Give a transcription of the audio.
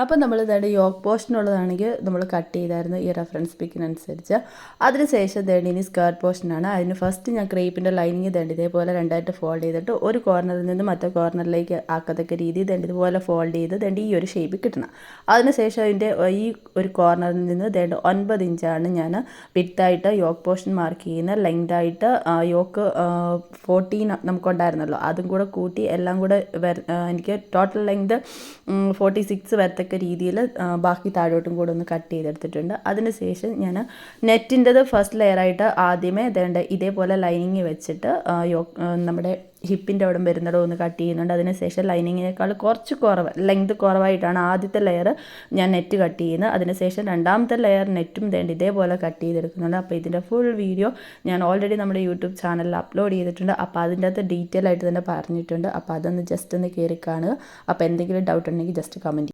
അപ്പോൾ നമ്മൾ ഇതായിട്ട് യോക്ക് പോർഷനുള്ളതാണെങ്കിൽ നമ്മൾ കട്ട് ചെയ്തായിരുന്നു ഈ റെഫറൻസ് പിക്കിനനുസരിച്ച്. അതിനുശേഷം തേണ്ടി ഇനി സ്കേർട്ട് പോർഷനാണ്. അതിന് ഫസ്റ്റ് ഞാൻ ക്രേപ്പിൻ്റെ ലൈനിങ് തേണ്ടി ഇതേപോലെ രണ്ടായിട്ട് ഫോൾഡ് ചെയ്തിട്ട് ഒരു കോർണറിൽ നിന്ന് മറ്റേ കോർണറിലേക്ക് ആക്കത്തക്ക രീതിയിൽ തേണ്ടി ഇതുപോലെ ഫോൾഡ് ചെയ്ത് തേണ്ടി ഈ ഒരു ഷേപ്പിൽ കിട്ടണം. അതിനുശേഷം അതിൻ്റെ ഈ ഒരു കോർണറിൽ നിന്ന് തേണ്ടി 9 ഇഞ്ചാണ് ഞാൻ വിത്തായിട്ട് യോക്ക് പോർഷൻ മാർക്ക് ചെയ്യുന്നത്. ലെങ്തായിട്ട് യോക്ക് 14 നമുക്കുണ്ടായിരുന്നല്ലോ, അതും കൂടെ കൂട്ടി എല്ലാം കൂടെ എനിക്ക് ടോട്ടൽ ലെങ്ത് 46 വരത്തക്ക രീതിയിൽ ബാക്കി താഴോട്ടും കൂടെ ഒന്ന് കട്ട് ചെയ്തെടുത്തിട്ടുണ്ട്. അതിനുശേഷം ഞാൻ നെറ്റിൻ്റെത് ഫസ്റ്റ് ലെയറായിട്ട് ആദ്യമേ ഇതേപോലെ ലൈനിങ് വെച്ചിട്ട് നമ്മുടെ ഹിപ്പിൻ്റെ അവിടെ വരുന്നിടം ഒന്ന് കട്ട് ചെയ്യുന്നുണ്ട്. അതിനുശേഷം ലൈനിങ്ങിനേക്കാൾ കുറച്ച് ലെങ്ത് കുറവായിട്ടാണ് ആദ്യത്തെ ലെയർ ഞാൻ നെറ്റ് കട്ട് ചെയ്യുന്നത്. അതിനുശേഷം രണ്ടാമത്തെ ലെയർ നെറ്റും ഇതേപോലെ കട്ട് ചെയ്തെടുക്കുന്നുണ്ട്. അപ്പോൾ ഇതിൻ്റെ ഫുൾ വീഡിയോ ഞാൻ ഓൾറെഡി നമ്മുടെ യൂട്യൂബ് ചാനലിൽ അപ്ലോഡ് ചെയ്തിട്ടുണ്ട്. അപ്പോൾ അതിൻ്റെ അകത്ത് ഡീറ്റെയിൽ ആയിട്ട് തന്നെ പറഞ്ഞിട്ടുണ്ട്. അപ്പോൾ അതൊന്ന് ജസ്റ്റ് ഒന്ന് കയറി കാണുക. അപ്പോൾ എന്തെങ്കിലും ഡൗട്ട് ഉണ്ടെങ്കിൽ ജസ്റ്റ് കമൻറ്റ്